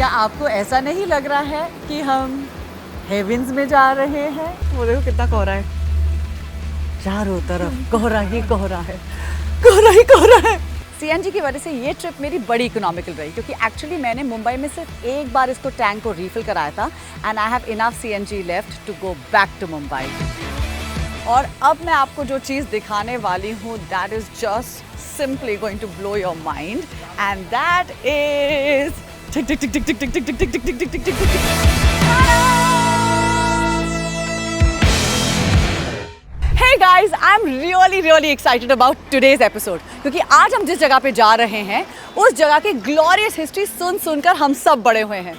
क्या आपको ऐसा नहीं लग रहा है कि हम हेवेंस में जा रहे हैं? वो देखो कितना कोहरा है, चारों तरफ कोहरा ही कोहरा है, कोहरा ही कोहरा है। सीएनजी की वजह से ये ट्रिप मेरी बड़ी इकोनॉमिकल रही, क्योंकि एक्चुअली मैंने मुंबई में सिर्फ एक बार इसको टैंक को रीफिल कराया था and I have enough CNG left to go back to Mumbai. और अब मैं आपको जो चीज़ दिखाने वाली हूँ that is just simply going to blow your mind and that is tick tick tick tick tick tick tick tick tick tick tick tick tick tick. Hey guys, I'm really excited about today's episode, क्योंकि आज हम जिस जगह पे जा रहे हैं उस जगह की ग्लोरियस हिस्ट्री सुनकर हम सब बड़े हुए हैं।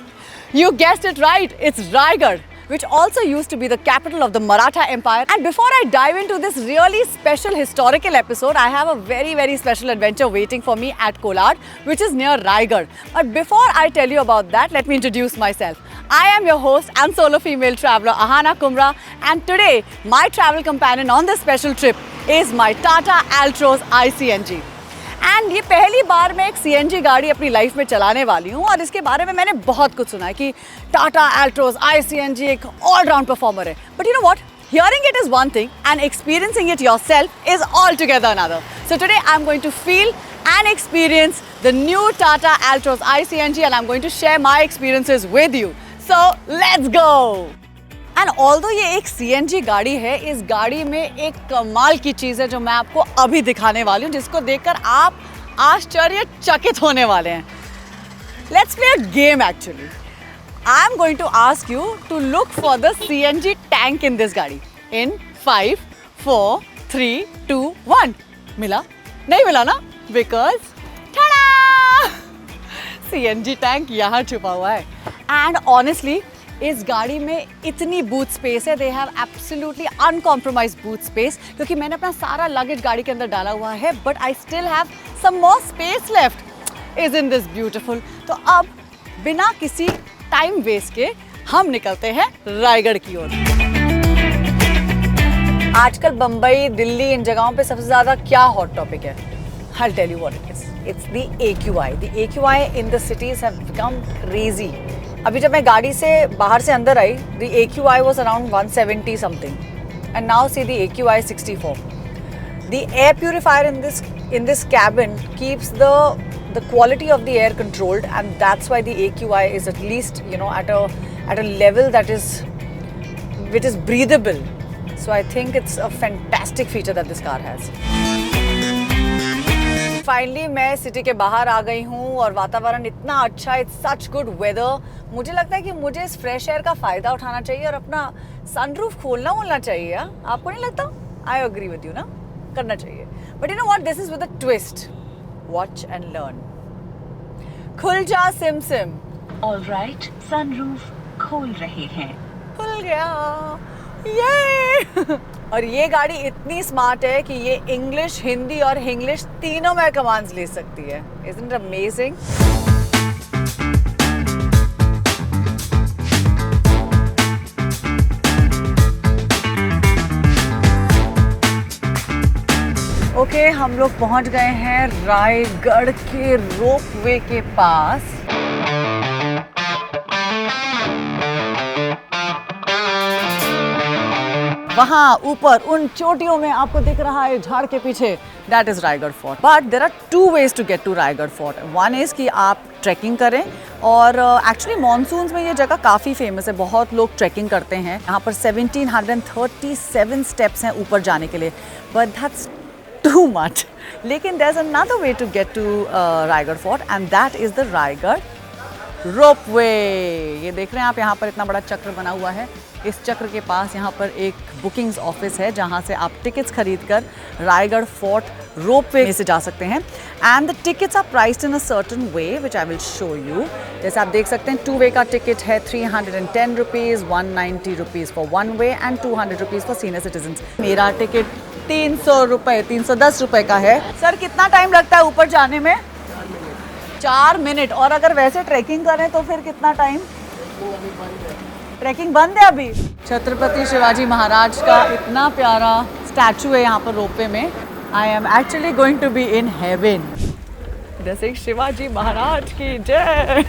You guessed it right, it's Raigad, which also used to be the capital of the Maratha Empire. And before I dive into this really special historical episode, I have a very special adventure waiting for me at Kolad, which is near Raigad. But before I tell you about that, let me introduce myself. I am your host and solo female traveler Ahana Kumra, and today my travel companion on this special trip is my Tata Altroz iCNG. And ये पहली बार मैं एक CNG गाड़ी अपनी life में चलाने वाली हूँ और इसके बारे में मैंने बहुत कुछ सुना है कि टाटा अल्ट्रोज iCNG एक ऑलराउंड परफॉर्मर है। But you know what, hearing it is one thing and experiencing it yourself is all together another. So today I am going to feel and experience the new Tata Altroz iCNG and I'm going to share my experiences with you. So let's go! And although ये एक CNG गाड़ी है, इस गाड़ी में एक कमाल की चीज़ है जो मैं आपको अभी दिखाने वाली हूँ, जिसको देखकर आप आश्चर्यचकित होने वाले हैं। Let's play a game actually. I am going to ask you to look for the CNG tank in this गाड़ी. In 5, 4, 3, 2, 1. मिला? नहीं मिला ना? Because tada! CNG टैंक यहाँ छुपा हुआ है। And honestly, इस गाड़ी में इतनी बूथ स्पेस है, they have absolutely uncompromised booth space, क्योंकि मैंने अपना सारा लगेज गाड़ी के अंदर डाला हुआ है, but I still have some more space left. Isn't this beautiful? तो अब बिना किसी टाइम वेस्ट के हम निकलते हैं रायगढ़ की ओर। आजकल बम्बई, दिल्ली, इन जगहों पे सबसे ज़्यादा क्या हॉट टॉपिक है? I'll tell you what it is. It's the AQI. The AQI in the cities have become crazy. अभी जब मैं गाड़ी से बाहर से अंदर आई, the AQI was around 170 something, and now see the AQI 64. The air purifier in this cabin keeps the quality of the air controlled, and that's why the AQI is at least at a level that is which is breathable. So I think it's a fantastic feature that this car has. Finally मैं city के बाहर आ गई हूँ और वातावरण इतना अच्छा, it's such good weather. मुझे लगता है कि मुझे इस फ्रेश एयर का फ़ायदा उठाना चाहिए और अपना सनरूफ खोलना चाहिए। आपको नहीं लगता? आई एग्री विद यू ना, करना चाहिए। But you know what, this is with a twist. Watch and learn. खुल जा सिम सिम। ऑलराइट, सनरूफ खोल रहे हैं। खुल गया, ये और ये गाड़ी इतनी स्मार्ट है कि ये इंग्लिश, हिंदी और इंग्लिश तीनों में कमांड्स ले सकती है। Isn't it amazing? ओके, हम लोग पहुंच गए हैं रायगढ़ के रोपवे के पास। वहाँ ऊपर उन चोटियों में आपको दिख रहा है झाड़ के पीछे, that is Raigad fort. But there are two ways to get to Raigad fort. One is कि आप ट्रैकिंग करें, और एक्चुअली मॉनसून्स में ये जगह काफ़ी फेमस है, बहुत लोग ट्रैकिंग करते हैं। यहाँ पर 1737 स्टेप्स हैं ऊपर जाने के लिए, बट दैट्स टू मच। लेकिन there is another way to get to Raigad fort and that is the Raigad ropeway. ये देख रहे हैं आप, यहाँ पर इतना बड़ा चक्र बना हुआ है। इस चक्र के पास यहाँ पर एक बुकिंग्स ऑफिस है जहाँ से आप टिकट्स खरीदकर रायगढ़ फोर्ट रोपवे में से जा सकते हैं। And the tickets are priced in a certain way which I will show you. जैसे आप देख सकते हैं, 2 वे का टिकट है 310 rupees, 190 rupees for 1 way and 200 rupees for senior citizen. मेरा टिकट 300 रुपये, 310 रुपये का है। सर, कितना टाइम लगता है ऊपर जाने में? 4 मिनट। और अगर वैसे ट्रैकिंग करें तो फिर कितना टाइम? ट्रैकिंग बंद है अभी। छत्रपति शिवाजी महाराज का इतना प्यारा स्टैचू है यहाँ पर रोपवे में। I am actually going to be in heaven. जैसे शिवाजी महाराज की जय.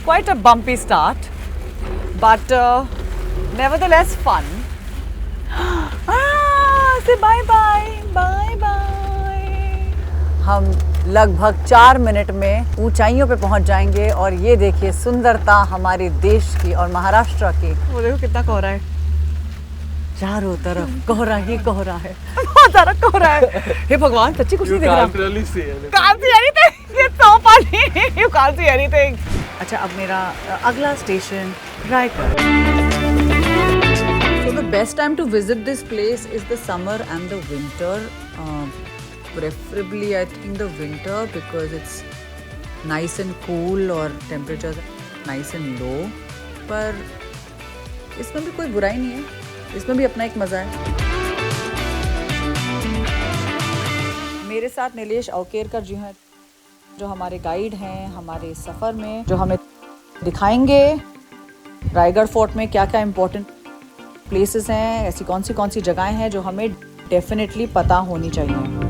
Quite a bumpy start, but nevertheless fun. Say bye bye. हम लगभग 4 मिनट में ऊंचाइयों पे पहुंच जाएंगे और ये देखिए सुंदरता हमारे देश की और महाराष्ट्र की. वो देखो कितना कोहरा है, चारों तरफ कोहरा ही कोहरा है. बहुत सारा कोहरा है. हे भगवान, सच्ची कुछ नहीं दिख रहा. Can't see anything. It's so funny. You can't see anything. अच्छा, अब मेरा अगला station Raigarh. So the best time to visit this place is the summer and the winter. Preferably, I think the winter because it's nice and cool और temperatures nice and low. पर इसमें भी कोई बुराई नहीं है. इसमें भी अपना एक मज़ा है. मेरे साथ नीलेश अवकेरकर जी हैं, जो हमारे गाइड हैं हमारे सफ़र में, जो हमें दिखाएंगे रायगढ़ फोर्ट में क्या क्या इम्पोर्टेंट प्लेसेस हैं, ऐसी कौन सी जगहें हैं जो हमें डेफिनेटली पता होनी चाहिए.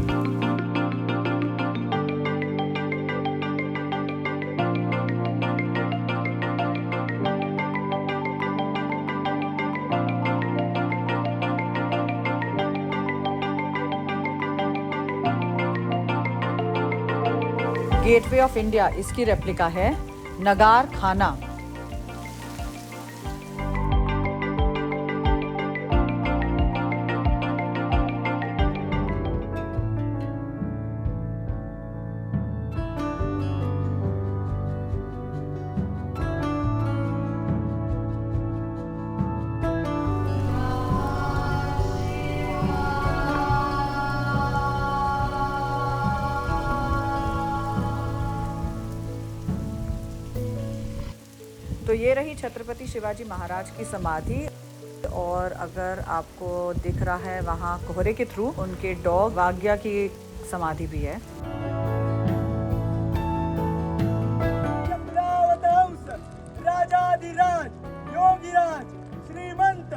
गेटवे ऑफ इंडिया इसकी रेप्लिका है, नगार खाना. तो ये रही छत्रपति शिवाजी महाराज की समाधि. और अगर आपको दिख रहा है वहाँ कोहरे के थ्रू उनके डॉग वाग्या की समाधि भी है. राजाधिराज योगीराज श्रीमंत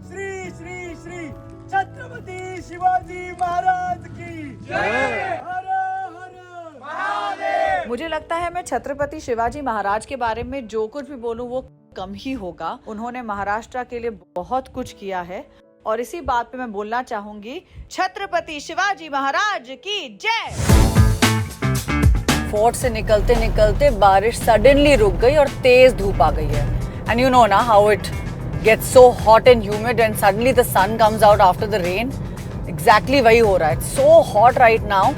श्री श्री श्री छत्रपति शिवाजी महाराज की जय. मुझे लगता है मैं छत्रपति शिवाजी महाराज के बारे में जो कुछ भी बोलूं वो कम ही होगा. उन्होंने महाराष्ट्र के लिए बहुत कुछ किया है और इसी बात पे मैं बोलना चाहूंगी, छत्रपति शिवाजी महाराज की जय. फोर्ट से निकलते निकलते बारिश सडनली रुक गई और तेज धूप आ गई है. एंड यू नो ना how it gets so hot and humid and suddenly the sun comes out after the rain. Exactly वही हो रहा है. It's so hot right now.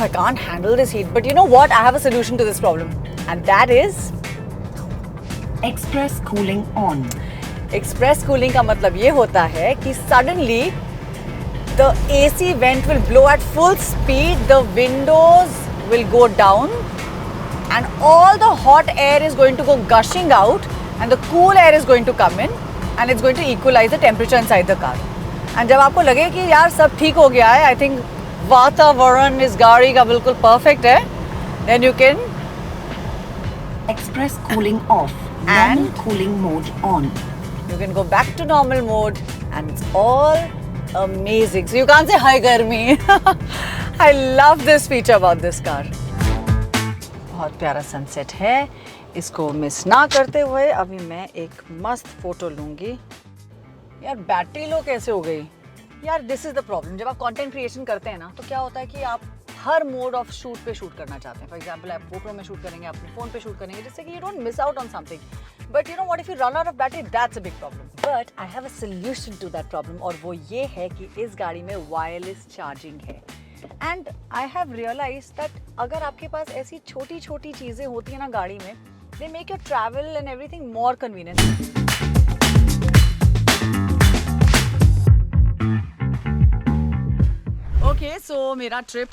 I can't handle this heat, but you know what? I have a solution to this problem, and that is Express cooling on. Express cooling का मतलब ये होता है कि suddenly the AC vent will blow at full speed, the windows will go down, and all the hot air is going to go gushing out, and the cool air is going to come in, and it's going to equalize the temperature inside the car. And जब आपको लगे कि यार सब ठीक हो गया है, I think वातावरण इस गाड़ी का बिल्कुल परफेक्ट है, then you can Express cooling off. And Normal cooling mode on. you can go back to normal mode and it's all amazing. So you can't say hi garmi. I love this feature about this car. बहुत प्यारा sunset है, इसको miss ना करते हुए अभी मैं एक मस्त फोटो लूंगी. यार बैटरी लो कैसे हो गई यार. This is the problem. जब आप कंटेंट क्रिएशन करते हैं ना तो क्या होता है कि आप हर मोड ऑफ शूट पे शूट करना चाहते हैं. फॉर एग्जांपल आप GoPro में शूट करेंगे, अपने फोन पे शूट करेंगे, जिससे कि you don't miss out on something. But you know what, if you run out of battery that's a big problem. But I have a solution to that problem, और वो ये है कि इस गाड़ी में वायरलेस चार्जिंग है. And I have realise that अगर आपके पास ऐसी छोटी छोटी चीज़ें होती हैं ना गाड़ी में, they make your travel and everything more convenient. Okay, so मेरा ट्रिप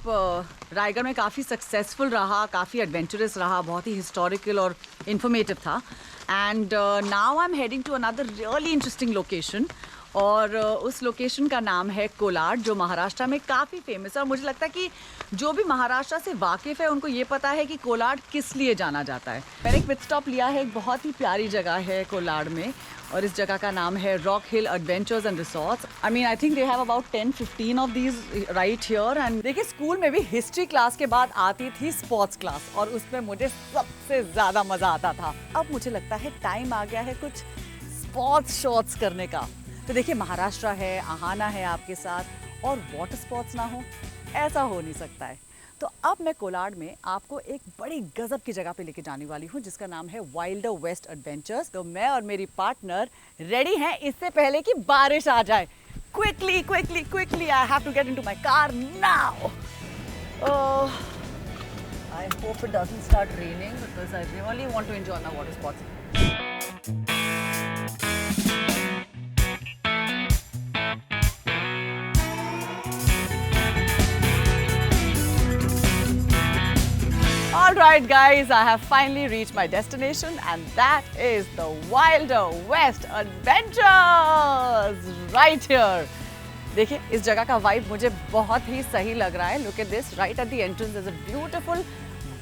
रायगढ़ में काफ़ी सक्सेसफुल रहा, काफ़ी एडवेंचरस रहा, बहुत ही हिस्टोरिकल और इन्फॉर्मेटिव था. And now I am heading to another really interesting location, और उस लोकेशन का नाम है कोलाड, जो महाराष्ट्र में काफ़ी फेमस है. और मुझे लगता है कि जो भी महाराष्ट्र से वाकिफ़ है उनको ये पता है कि कोलाड किस लिए जाना जाता है. मैंने एक पिट स्टॉप लिया है, एक बहुत ही प्यारी जगह है कोलाड में, और इस जगह का नाम है rock hill adventures and resorts. I mean I think they have about 10-15 of these right here. And देखिए स्कूल में भी हिस्ट्री क्लास के बाद आती थी स्पोर्ट्स क्लास और उसमें मुझे सबसे ज़्यादा मज़ा आता था। अब मुझे लगता है टाइम आ गया है कुछ स्पोर्ट्स शॉट्स करने का। तो देखिए महाराष्ट्र है, आहाना है आपके साथ और वाटर स्पोर्ट्स ना हो, ऐसा हो नहीं सकता है। तो अब मैं कोलाड में आपको एक बड़ी गजब की जगह पे लेके जाने वाली हूँ जिसका नाम है वाइल्डर वेस्ट एडवेंचर्स। तो मैं और मेरी पार्टनर रेडी हैं इससे पहले कि बारिश आ जाए। Quickly quickly quickly I have to get into my car now. I hope it doesn't start raining because I really want to enjoy my water sports. Alright guys, I have finally reached my destination and that is the Wilder West Adventures right here. देखिए इस जगह का vibe मुझे बहुत ही सही लग रहा है। Look at this, right at the entrance there's a beautiful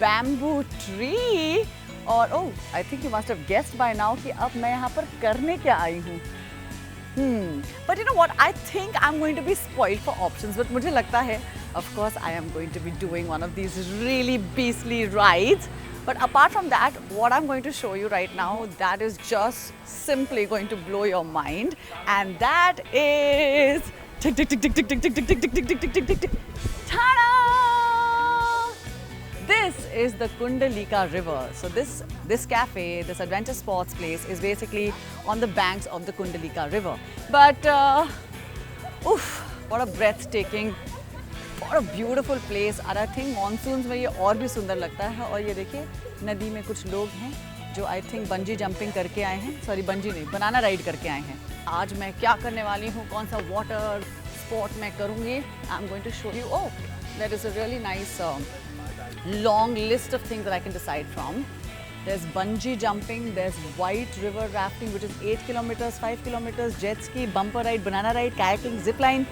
bamboo tree और oh, I think you must have guessed by now कि अब मैं यहाँ पर करने क्या आई हूँ। But you know what? I think I'm going to be spoiled for options. But मुझे लगता है, of course, I am going to be doing one of these really beastly rides. But apart from that, what I'm going to show you right now, that is just simply going to blow your mind, and that is tick tick tick tick tick tick tick tick tick tick tick tick tick tick tick. Ta-da! This is the Kundalika River. So this cafe, this adventure sports place is basically on the banks of the Kundalika River. But what a breathtaking, what a beautiful place. And I think monsoons में ये और भी सुंदर लगता है। और ये देखिए नदी में कुछ लोग हैं जो I think बंजी जंपिंग करके आए हैं, सॉरी बंजी नहीं, बनाना राइड करके आए हैं। आज मैं क्या करने वाली हूँ, कौन सा वाटर स्पोर्ट मैं करूँगी, I am going to show you. Oh, there is a really nice long list of things that I can decide from. There's bungee jumping, there's white river rafting which is 8 kilometers, 5 kilometers, jet ski, bumper ride, banana ride, kayaking, zip line,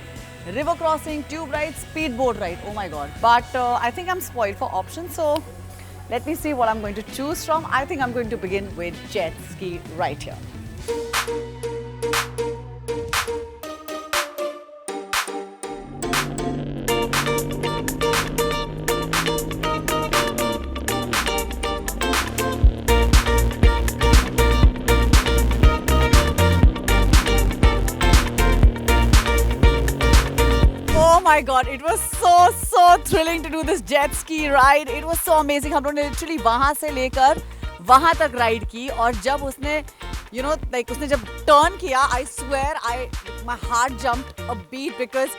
river crossing, tube ride, speedboat ride. Oh my god. But I think I'm spoiled for options, so let me see what I'm going to choose from. I think I'm going to begin with jet ski right here. Oh my god, it was so thrilling to do this jet ski ride. It was so amazing. हम लोगों ने literally वहाँ से लेकर वहाँ तक ride की और जब उसने उसने जब टर्न किया, I swear my heart jumped a beat because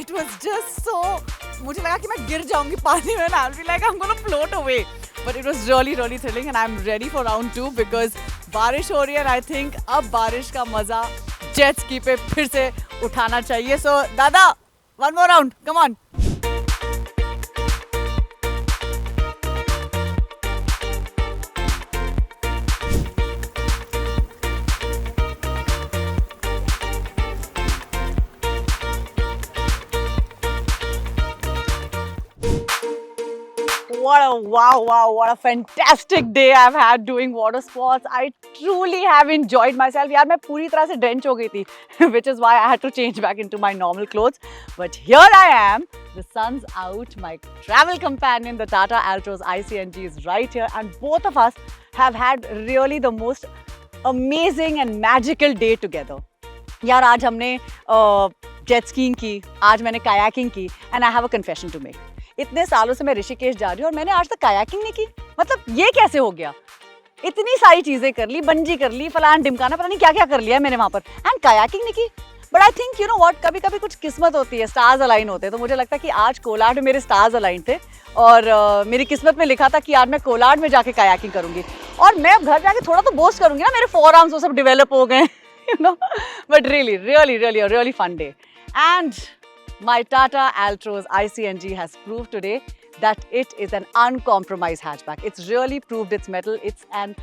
it was just so, मुझे लगा कि मैं गिर जाऊंगी पानी में, I'll be like I'm gonna float away. But it was really thrilling and I'm ready for round 2 because बारिश हो रही है and I think अब बारिश का मजा जेट स्की पे फिर से उठाना चाहिए. So दादा, one more round, come on. What a fantastic day I've had doing water sports. I truly have enjoyed myself. यार मैं पूरी तरह से drenched हो गई थी, which is why I had to change back into my normal clothes. But here I am, the sun's out, my travel companion, the Tata Altroz ICNG is right here, and both of us have had really the most amazing and magical day together. यार आज हमने jet skiing की, आज मैंने kayaking की, and I have a confession to make. इतने सालों से मैं ऋषिकेश जा रही हूँ और मैंने आज तक कायाकिंग नहीं की. मतलब ये कैसे हो गया? इतनी सारी चीजें कर ली, बंजी कर ली, फलान ढिमकाना, पता नहीं क्या क्या कर लिया है मैंने वहाँ पर, एंड कायाकिंग नहीं की. But I think you know what, कभी कभी कुछ किस्मत होती है, स्टार्स अलाइन होते हैं. तो मुझे लगता है कि आज कोलाड में मेरे स्टार्स अलाइन थे और मेरी किस्मत में लिखा था कि आज मैं कोलाड में जाके कायाकिंग करूंगी. और मैं घर जाके थोड़ा तो बोस्ट करूंगी ना, मेरे फोर आर्म्स वो सब डेवलप हो गए, you know. But really fun day. And my Tata Altroz ICNG has proved today that it is an uncompromised hatchback. It's really proved its mettle. It's an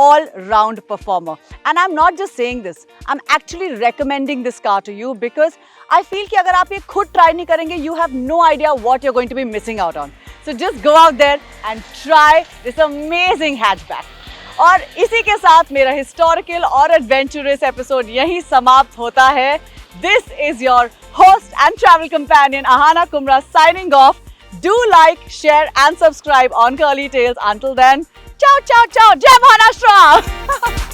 all-round performer. And I'm not just saying this. I'm actually recommending this car to you because I feel कि अगर आप ये खुद try नहीं करेंगे, you have no idea what you're going to be missing out on. So just go out there and try this amazing hatchback. और इसी के साथ मेरा हिस्टोरिकल और एडवेंचरस एपिसोड यहीं समाप्त होता है। This is your host and travel companion Ahana Kumra signing off. Do like, share and subscribe on Curly Tales. Until then, ciao, ciao, ciao. Jai Maharashtra!